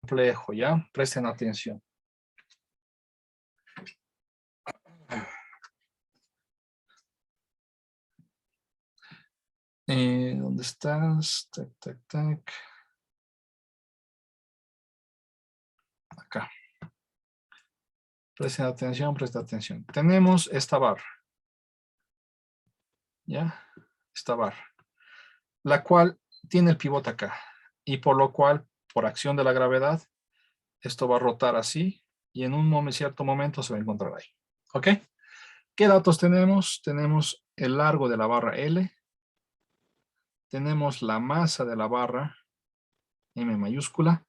complejo, ¿ya? Presten atención. ¿Dónde estás? Tac, tac, tac. Acá. Presten atención, presten atención. Tenemos esta barra. ¿Ya? Esta barra. La cual tiene el pivote acá. Y por lo cual, por acción de la gravedad, esto va a rotar así. Y en un cierto momento se va a encontrar ahí. ¿Ok? ¿Qué datos tenemos? Tenemos el largo de la barra L. Tenemos la masa de la barra, M mayúscula.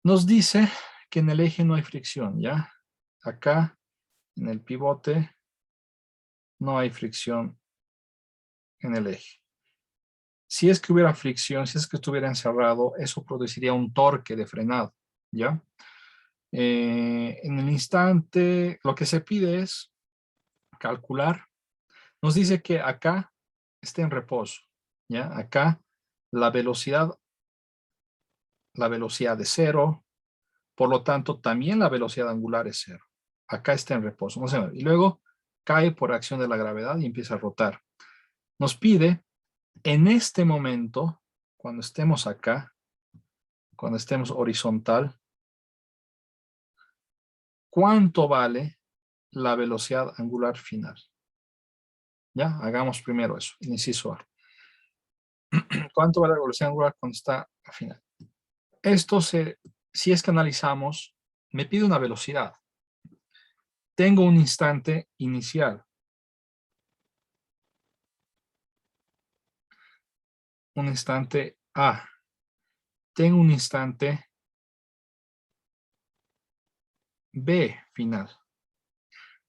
Nos dice que en el eje no hay fricción, ¿ya? Acá, en el pivote, no hay fricción en el eje. Si es que hubiera fricción, si es que estuviera encerrado, eso produciría un torque de frenado, ¿ya? En el instante, lo que se pide es calcular. Nos dice que acá está en reposo, ¿ya? Acá la velocidad es cero, por lo tanto también la velocidad angular es cero. Acá está en reposo, no se mueve. Y luego cae por acción de la gravedad y empieza a rotar. Nos pide en este momento, cuando estemos acá, cuando estemos horizontal, ¿cuánto vale la velocidad angular final? ¿Ya? Hagamos primero eso, inciso A. ¿Cuánto vale la velocidad angular cuando está al final? Esto si es que analizamos, me pide una velocidad. Tengo un instante inicial. Un instante A. Tengo un instante B final.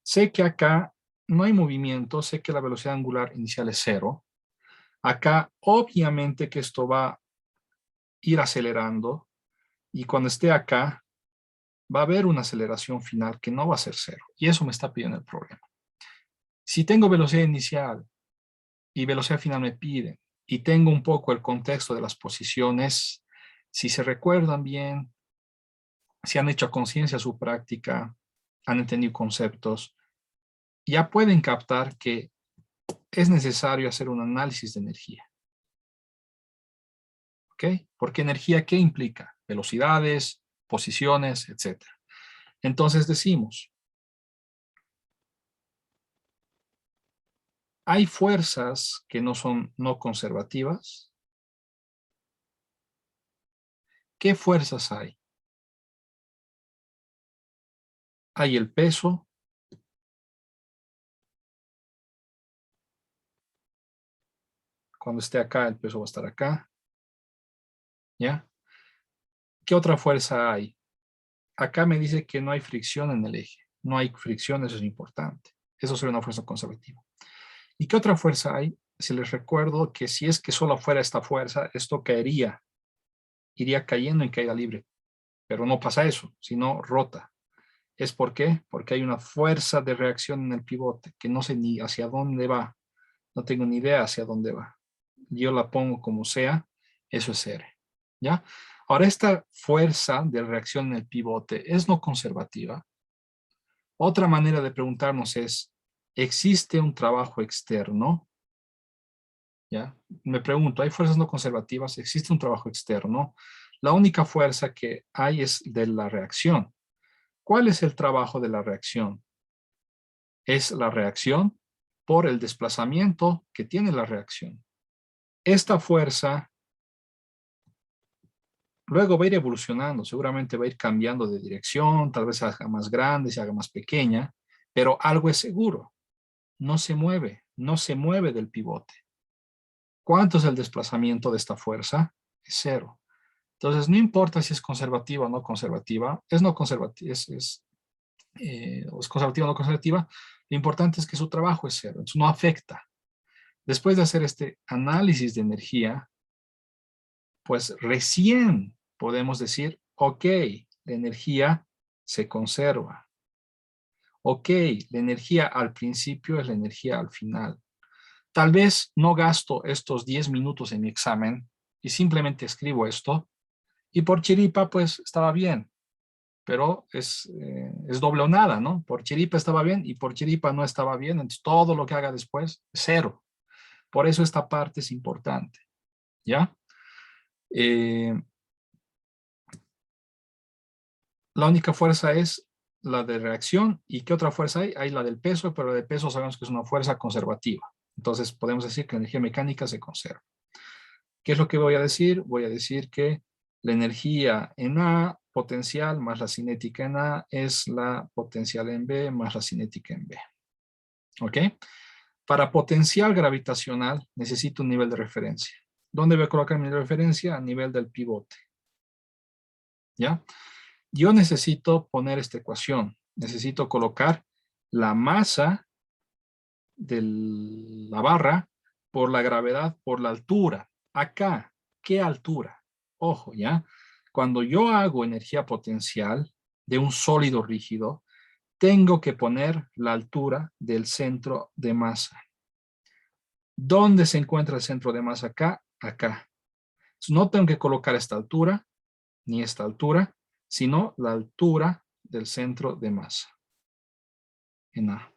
Sé que acá no hay movimiento, sé que la velocidad angular inicial es cero. Acá, obviamente que esto va a ir acelerando y cuando esté acá, va a haber una aceleración final que no va a ser cero. Y eso me está pidiendo el problema. Si tengo velocidad inicial y velocidad final me piden, y tengo un poco el contexto de las posiciones, si se recuerdan bien, si han hecho a conciencia su práctica, han entendido conceptos, ya pueden captar que es necesario hacer un análisis de energía. ¿Ok? Porque energía, ¿qué implica? Velocidades, posiciones, etc. Entonces decimos, hay fuerzas que no son no conservativas. ¿Qué fuerzas hay? Hay el peso. Cuando esté acá, el peso va a estar acá. ¿Ya? ¿Qué otra fuerza hay? Acá me dice que no hay fricción en el eje. No hay fricción, eso es importante. Eso sería una fuerza conservativa. ¿Y qué otra fuerza hay? Si les recuerdo que si es que solo fuera esta fuerza, esto caería. Iría cayendo en caída libre. Pero no pasa eso, sino rota. ¿Es por qué? Porque hay una fuerza de reacción en el pivote que no sé ni hacia dónde va. No tengo ni idea hacia dónde va. Yo la pongo como sea, eso es R. ¿Ya? Ahora, esta fuerza de reacción en el pivote es no conservativa. Otra manera de preguntarnos es, ¿existe un trabajo externo? ¿Ya? Me pregunto, ¿hay fuerzas no conservativas? ¿Existe un trabajo externo? La única fuerza que hay es de la reacción. ¿Cuál es el trabajo de la reacción? Es la reacción por el desplazamiento que tiene la reacción. Esta fuerza luego va a ir evolucionando, seguramente va a ir cambiando de dirección, tal vez se haga más grande, se haga más pequeña, pero algo es seguro, no se mueve del pivote. ¿Cuánto es el desplazamiento de esta fuerza? Es cero. Entonces, no importa si es conservativa o no conservativa, es conservativa o no conservativa, lo importante es que su trabajo es cero, entonces no afecta. Después de hacer este análisis de energía, pues recién podemos decir, ok, la energía se conserva. Ok, la energía al principio es la energía al final. Tal vez no gasto estos 10 minutos en mi examen y simplemente escribo esto Y por chiripa, pues estaba bien, pero es doble o nada, ¿no? Por chiripa estaba bien y por chiripa no estaba bien, entonces todo lo que haga después, cero. Por eso esta parte es importante, ¿ya? Eh, la única fuerza es la de reacción. ¿Y qué otra fuerza hay? Hay la del peso, pero la de peso sabemos que es una fuerza conservativa. Entonces podemos decir que la energía mecánica se conserva. ¿Qué es lo que voy a decir? Voy a decir que la energía en A potencial más la cinética en A es la potencial en B más la cinética en B. ¿Ok? Para potencial gravitacional necesito un nivel de referencia. ¿Dónde voy a colocar mi nivel de referencia? A nivel del pivote. ¿Ya? Yo necesito poner esta ecuación. Necesito colocar la masa de la barra por la gravedad por la altura. Acá, ¿qué altura? Ojo, ¿ya? Cuando yo hago energía potencial de un sólido rígido, tengo que poner la altura del centro de masa. ¿Dónde se encuentra el centro de masa? Acá, acá. No tengo que colocar esta altura, ni esta altura, sino la altura del centro de masa. En A.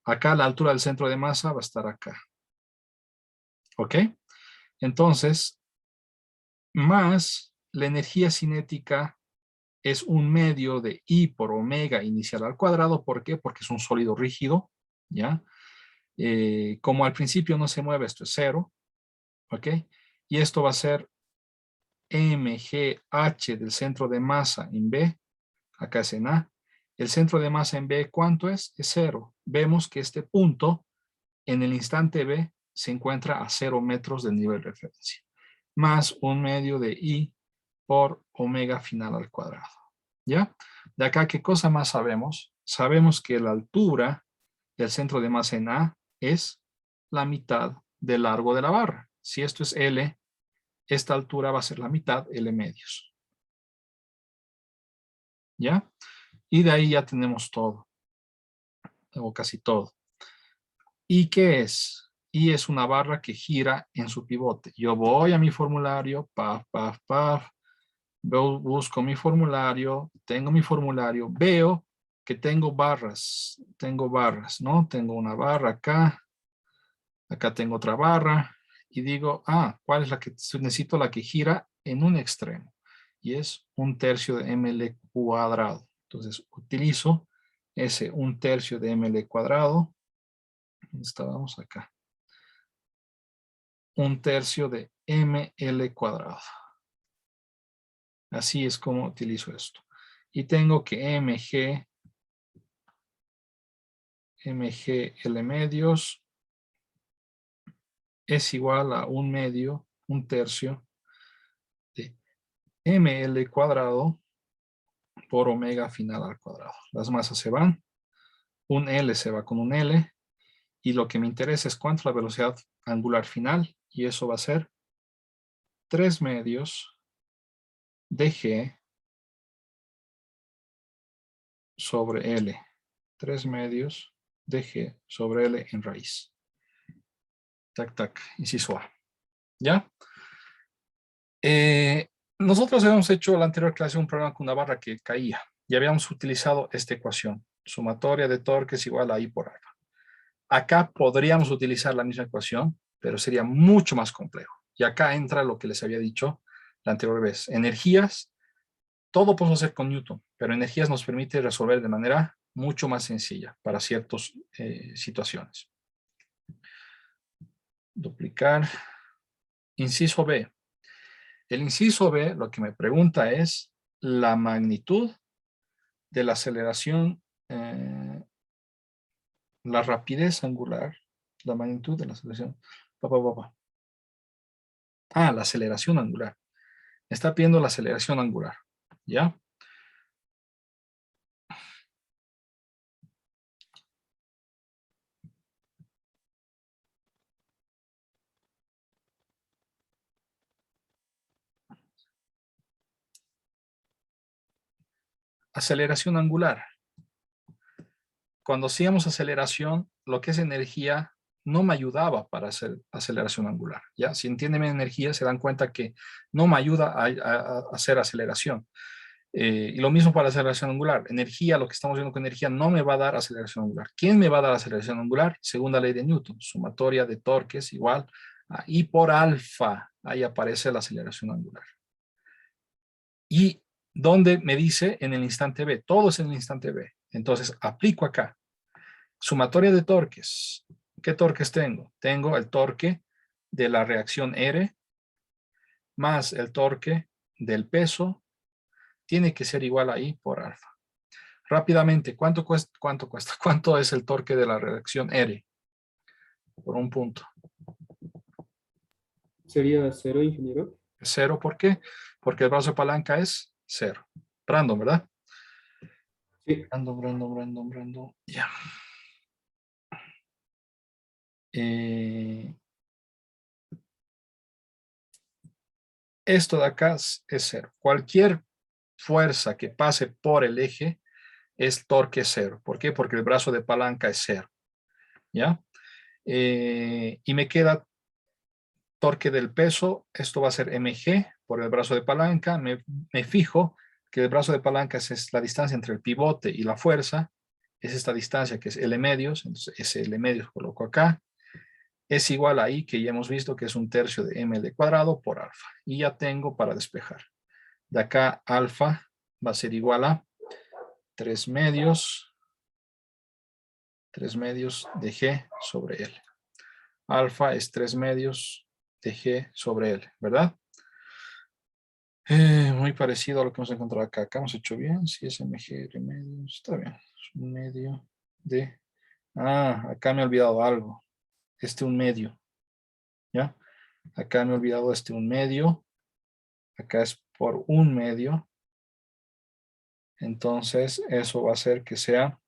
Acá la altura del centro de masa va a estar acá. ¿Ok? Entonces, más la energía cinética es un medio de I por omega inicial al cuadrado. ¿Por qué? Porque es un sólido rígido, ¿ya? Como al principio no se mueve, esto es cero, ¿ok? Y esto va a ser mgh del centro de masa en B, acá es en A. El centro de masa en B, ¿cuánto es? Es cero. Vemos que este punto en el instante B se encuentra a 0 metros del nivel de referencia, más un medio de I por omega final al cuadrado. ¿Ya? De acá, ¿qué cosa más sabemos? Sabemos que la altura del centro de masa en A es la mitad del largo de la barra. Si esto es L, esta altura va a ser la mitad, L medios. ¿Ya? Y de ahí ya tenemos todo, o casi todo. ¿Y qué es? Y es una barra que gira en su pivote. Yo voy a mi formulario, paf, paf, paf, busco mi formulario, tengo mi formulario, veo que tengo barras, ¿no? Tengo una barra acá, acá tengo otra barra, y digo, ¿cuál es la que necesito? La que gira en un extremo, y es 1/3 de ml cuadrado. Entonces, utilizo ese 1/3 de ml cuadrado. Estábamos acá. 1/3 de ml cuadrado. Así es como utilizo esto. Y tengo que mg L medios es igual a 1/2, 1/3 de ml cuadrado por omega final al cuadrado. Las masas se van, un L se va con un L, y lo que me interesa es cuánto es la velocidad angular final, y eso va a ser 3 medios de G sobre L. 3 medios de G sobre L en raíz. Tac, tac, inciso A. ¿Ya? Nosotros habíamos hecho en la anterior clase un programa con una barra que caía y habíamos utilizado esta ecuación. Sumatoria de torques igual a I por alfa. Acá podríamos utilizar la misma ecuación, pero sería mucho más complejo. Y acá entra lo que les había dicho la anterior vez. Energías, todo podemos hacer con Newton, pero energías nos permite resolver de manera mucho más sencilla para ciertas situaciones. Duplicar. Inciso B. El inciso B lo que me pregunta es la magnitud de la aceleración, la rapidez angular, la magnitud de la aceleración. La aceleración angular. Está pidiendo la aceleración angular. ¿Ya? Aceleración angular. Cuando hacíamos aceleración, lo que es energía no me ayudaba para hacer aceleración angular. ¿Ya? Si entienden energía, se dan cuenta que no me ayuda a hacer aceleración. Y lo mismo para la aceleración angular. Energía, lo que estamos viendo con energía, no me va a dar aceleración angular. ¿Quién me va a dar aceleración angular? Segunda ley de Newton, sumatoria de torques igual a I por alfa. Ahí aparece la aceleración angular. Y ¿dónde me dice? En el instante B. Todo es en el instante B. Entonces, aplico acá. Sumatoria de torques. ¿Qué torques tengo? Tengo el torque de la reacción R más el torque del peso. Tiene que ser igual a I por alfa. Rápidamente, ¿cuánto cuesta? ¿Cuánto cuesta? ¿Cuánto es el torque de la reacción R? Por un punto. Sería 0, ingeniero. Cero, ¿por qué? Porque el brazo de palanca es 0. Random, ¿verdad? Sí. Random. Ya. Esto de acá es 0. Cualquier fuerza que pase por el eje es torque 0. ¿Por qué? Porque el brazo de palanca es 0. ¿Ya? Y me queda torque del peso. Esto va a ser mg por el brazo de palanca. Me fijo que el brazo de palanca es la distancia entre el pivote y la fuerza. Es esta distancia que es L medios. Entonces ese L medios coloco acá. Es igual a I, que ya hemos visto que es 1/3 de ml cuadrado por alfa. Y ya tengo para despejar. De acá alfa va a ser igual a 3 medios de G sobre L. Alfa es 3 medios de G sobre L, ¿verdad? Muy parecido a lo que hemos encontrado acá. Acá hemos hecho bien. Si es mg R medios, está bien. Es un medio de... acá me he olvidado algo. Un medio. ¿Ya? Acá me he olvidado un medio. Acá es por un medio. Entonces, eso va a hacer que sea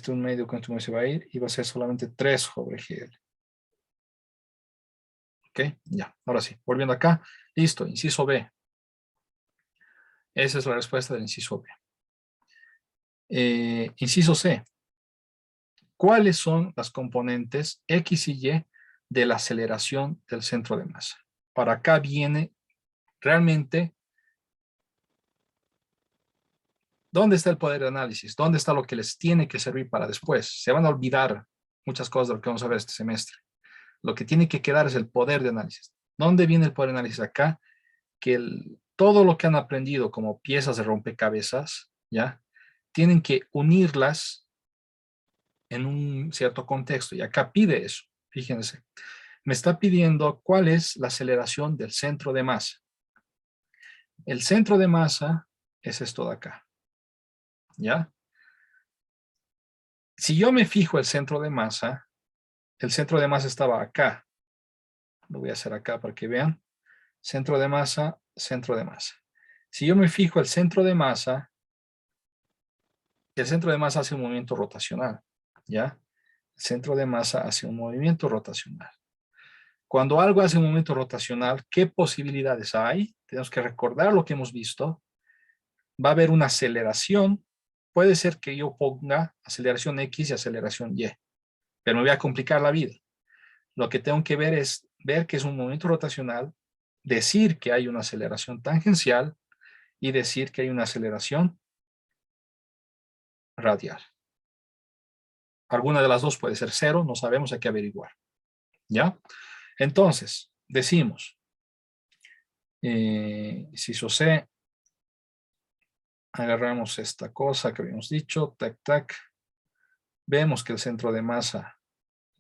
un medio con esto se va a ir y va a ser solamente 3 sobre GL. ¿Ok? Ya, ahora sí. Volviendo acá. Listo, inciso B. Esa es la respuesta del inciso B. Inciso C. ¿Cuáles son las componentes X y Y de la aceleración del centro de masa? Para acá viene realmente ¿dónde está el poder de análisis? ¿Dónde está lo que les tiene que servir para después? Se van a olvidar muchas cosas de lo que vamos a ver este semestre. Lo que tiene que quedar es el poder de análisis. ¿Dónde viene el poder de análisis acá? Que todo lo que han aprendido como piezas de rompecabezas, ¿ya? Tienen que unirlas en un cierto contexto. Y acá pide eso. Fíjense. Me está pidiendo cuál es la aceleración del centro de masa. El centro de masa es esto de acá. ¿Ya? Si yo me fijo el centro de masa estaba acá. Lo voy a hacer acá para que vean. Centro de masa, centro de masa. Si yo me fijo el centro de masa hace un movimiento rotacional. ¿Ya? El centro de masa hace un movimiento rotacional. Cuando algo hace un movimiento rotacional, ¿qué posibilidades hay? Tenemos que recordar lo que hemos visto. Va a haber una aceleración. Puede ser que yo ponga aceleración X y aceleración Y, pero me voy a complicar la vida. Lo que tengo que ver es ver que es un movimiento rotacional, decir que hay una aceleración tangencial y decir que hay una aceleración radial. Alguna de las dos puede ser 0, no sabemos, hay que averiguar. ¿Ya? Entonces, decimos, inciso C, agarramos esta cosa que habíamos dicho, tac, tac, vemos que el centro de masa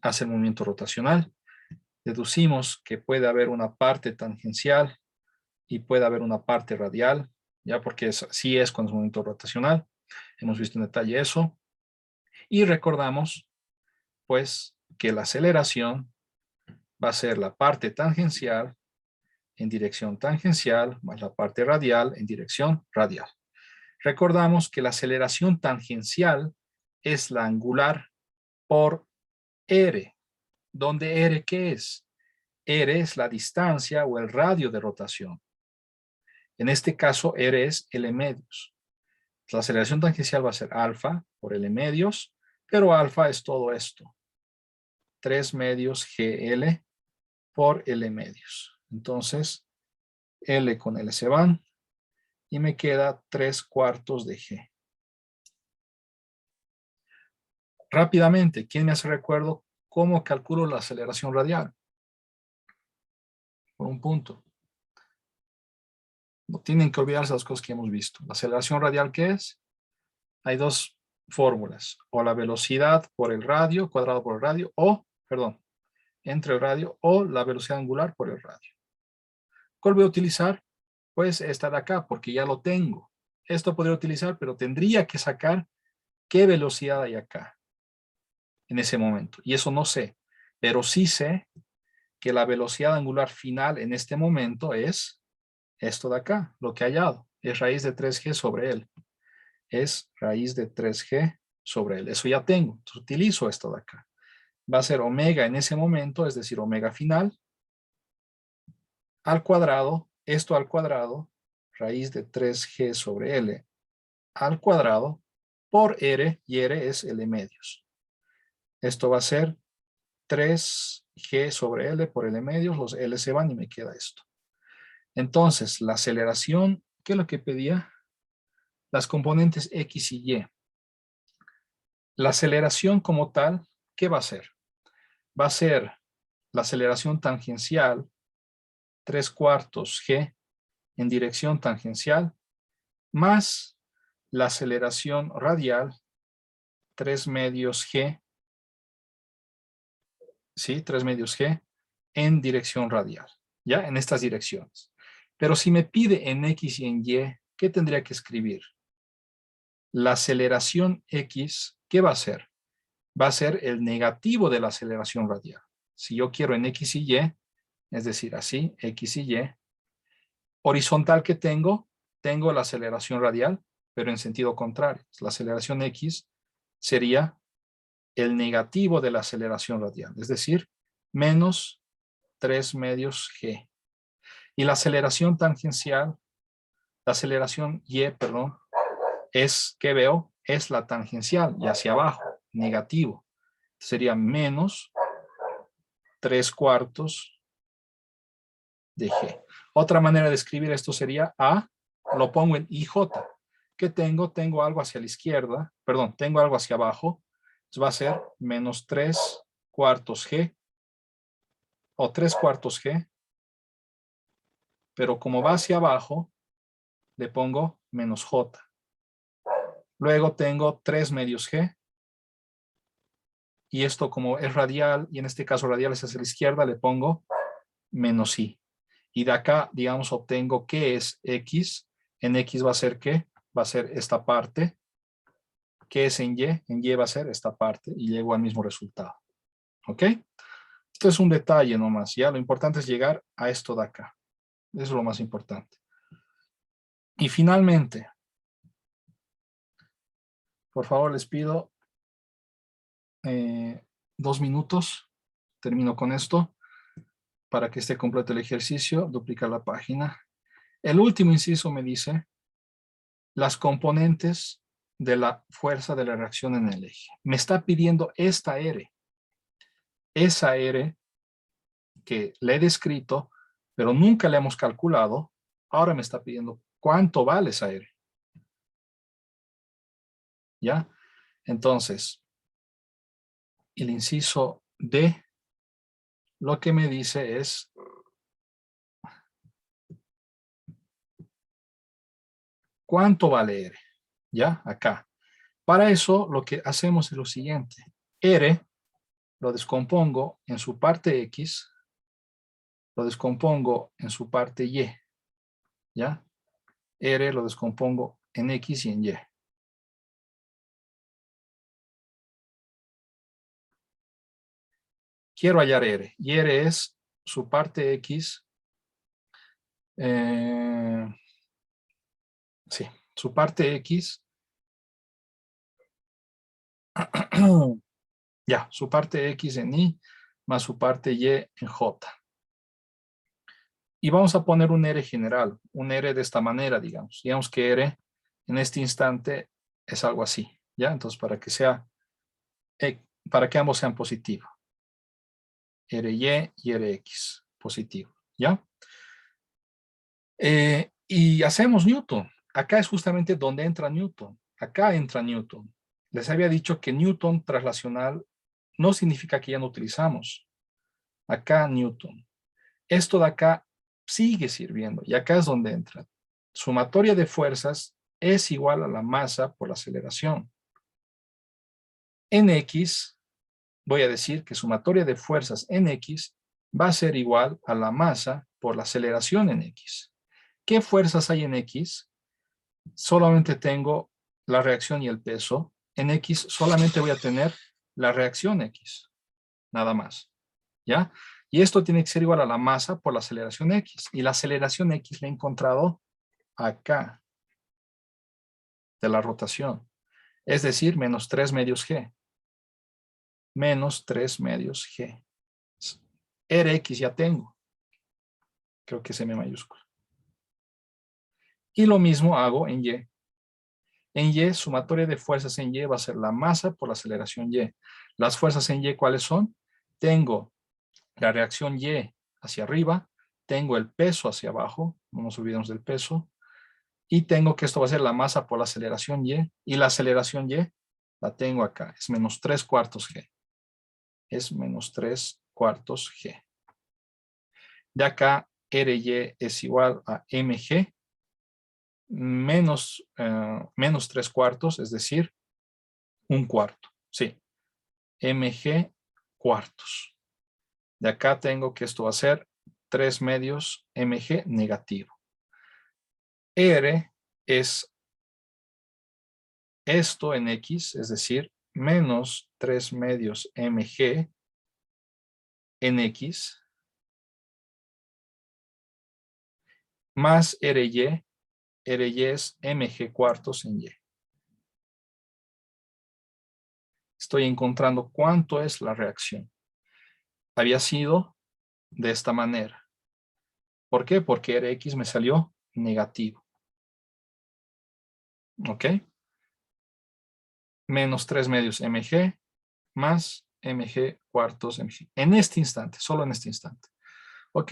hace el movimiento rotacional, deducimos que puede haber una parte tangencial y puede haber una parte radial, ya porque así es cuando es movimiento rotacional, hemos visto en detalle eso, y recordamos pues que la aceleración va a ser la parte tangencial en dirección tangencial más la parte radial en dirección radial. Recordamos que la aceleración tangencial es la angular por R, donde R ¿qué es? R es la distancia o el radio de rotación. En este caso R es L medios. La aceleración tangencial va a ser alfa por L medios, pero alfa es todo esto. 3 medios GL por L medios. Entonces, L con L se van y me queda 3/4 de G. Rápidamente, ¿quién me hace recuerdo cómo calculo la aceleración radial? Por un punto. No tienen que olvidarse las cosas que hemos visto. La aceleración radial, ¿qué es? Hay dos fórmulas. O la velocidad por el radio, cuadrado por el radio, o, perdón, entre el radio, o la velocidad angular por el radio. ¿Cuál voy a utilizar? Pues esta de acá, porque ya lo tengo. Esto podría utilizar, pero tendría que sacar qué velocidad hay acá en ese momento. Y eso no sé, pero sí sé que la velocidad angular final en este momento es esto de acá, lo que he hallado. Es raíz de 3G sobre L. Es raíz de 3G sobre L. Eso ya tengo. Entonces utilizo esto de acá. Va a ser omega en ese momento, es decir, omega final, al cuadrado, esto al cuadrado, raíz de 3G sobre L al cuadrado, por R, y R es L medios. Esto va a ser 3G sobre L por L medios, los L se van y me queda esto. Entonces, la aceleración, ¿qué es lo que pedía? Las componentes X y Y. La aceleración como tal, ¿qué va a ser? Va a ser la aceleración tangencial 3/4 G en dirección tangencial más la aceleración radial 3 medios G, ¿sí? 3 medios G en dirección radial, ¿ya? En estas direcciones. Pero si me pide en X y en Y, ¿qué tendría que escribir? La aceleración X, ¿qué va a ser? Va a ser el negativo de la aceleración radial. Si yo quiero en X y Y, es decir, así, X y Y, horizontal que tengo la aceleración radial, pero en sentido contrario. La aceleración X sería el negativo de la aceleración radial, es decir, menos 3 medios G. Y la aceleración tangencial, la aceleración Y, perdón, es, ¿qué veo? Es la tangencial y hacia abajo, negativo. Sería menos 3/4 de G. Otra manera de escribir esto sería A, lo pongo en IJ. ¿Qué tengo? Tengo algo hacia la izquierda, perdón, tengo algo hacia abajo. Entonces va a ser menos 3/4 G o 3/4 G, pero como va hacia abajo, le pongo menos J. Luego tengo 3 medios G, y esto como es radial, y en este caso radial es hacia la izquierda, le pongo menos I. Y de acá, digamos, obtengo qué es X. En X va a ser ¿qué? Va a ser esta parte. ¿Qué es en Y? En Y va a ser esta parte, y llego al mismo resultado. ¿Ok? Esto es un detalle nomás, ¿ya? Lo importante es llegar a esto de acá. Eso es lo más importante. Y finalmente, por favor, les pido 2 minutos. Termino con esto. Para que esté completo el ejercicio, duplicar la página. El último inciso me dice las componentes de la fuerza de la reacción en el eje. Me está pidiendo esta R. Esa R que le he descrito, pero nunca le hemos calculado, ahora me está pidiendo cuánto vale esa R. ¿Ya? Entonces, el inciso D lo que me dice es cuánto vale R. ¿Ya? Acá. Para eso lo que hacemos es lo siguiente. R lo descompongo en su parte X, lo descompongo en su parte Y. ¿Ya? R lo descompongo en X y en Y. Quiero hallar R. Y R es su parte X. Sí, su parte X. Ya, su parte X en Y más su parte Y en J. Y vamos a poner un R general, un R de esta manera, digamos. Digamos que R en este instante es algo así, ¿ya? Entonces, para que ambos sean positivos. RY y RX, positivo, ¿ya? Y hacemos Newton. Acá es justamente donde entra Newton. Acá entra Newton. Les había dicho que Newton traslacional no significa que ya no utilizamos. Acá Newton. Esto de acá sigue sirviendo y acá es donde entra. Sumatoria de fuerzas es igual a la masa por la aceleración. En X, voy a decir que sumatoria de fuerzas en X va a ser igual a la masa por la aceleración en X. ¿Qué fuerzas hay en X? Solamente tengo la reacción y el peso. En X solamente voy a tener la reacción X, nada más, ¿ya? Y esto tiene que ser igual a la masa por la aceleración X. Y la aceleración X la he encontrado acá, de la rotación. Es decir, menos 3 medios G. Menos 3 medios G. Rx ya tengo. Creo que es M mayúscula. Y lo mismo hago en Y. En Y, sumatoria de fuerzas en Y va a ser la masa por la aceleración Y. Las fuerzas en Y, ¿cuáles son? Tengo la reacción Y hacia arriba, tengo el peso hacia abajo, no nos olvidemos del peso, y tengo que esto va a ser la masa por la aceleración y la aceleración Y la tengo acá, es menos 3 cuartos G. Es menos 3 cuartos G. De acá, RY es igual a mg menos 3 cuartos, es decir, un cuarto. Sí, mg cuartos. De acá tengo que esto va a ser 3 medios mg negativo. R es esto en X, es decir, menos 3 medios mg en X, más RY es mg cuartos en Y. Estoy encontrando cuánto es la reacción. Había sido de esta manera. ¿Por qué? Porque Rx me salió negativo. ¿Ok? Menos 3 medios mg más mg cuartos mg. En este instante, solo en este instante. Ok,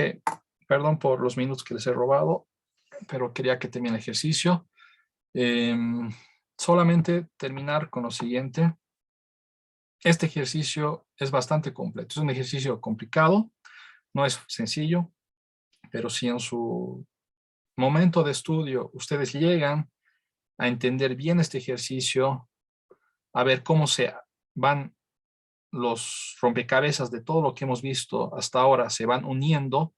perdón por los minutos que les he robado, pero quería que termine el ejercicio. Solamente terminar con lo siguiente. Este ejercicio es bastante completo. Es un ejercicio complicado, no es sencillo, pero si en su momento de estudio ustedes llegan a entender bien este ejercicio, a ver cómo se van los rompecabezas de todo lo que hemos visto hasta ahora, se van uniendo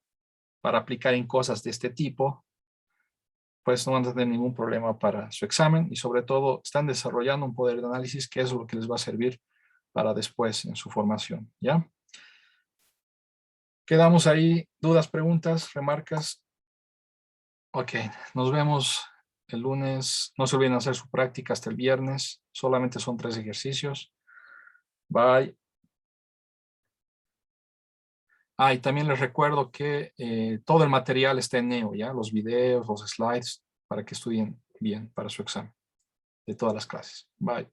para aplicar en cosas de este tipo, pues no van a tener ningún problema para su examen y sobre todo están desarrollando un poder de análisis que es lo que les va a servir para después en su formación, ¿ya? Quedamos ahí, dudas, preguntas, remarcas. Ok, nos vemos el lunes. No se olviden hacer su práctica hasta el viernes. Solamente son 3 ejercicios. Bye. Ah, y también les recuerdo que todo el material está en Neo, ¿ya? Los videos, los slides, para que estudien bien para su examen de todas las clases. Bye.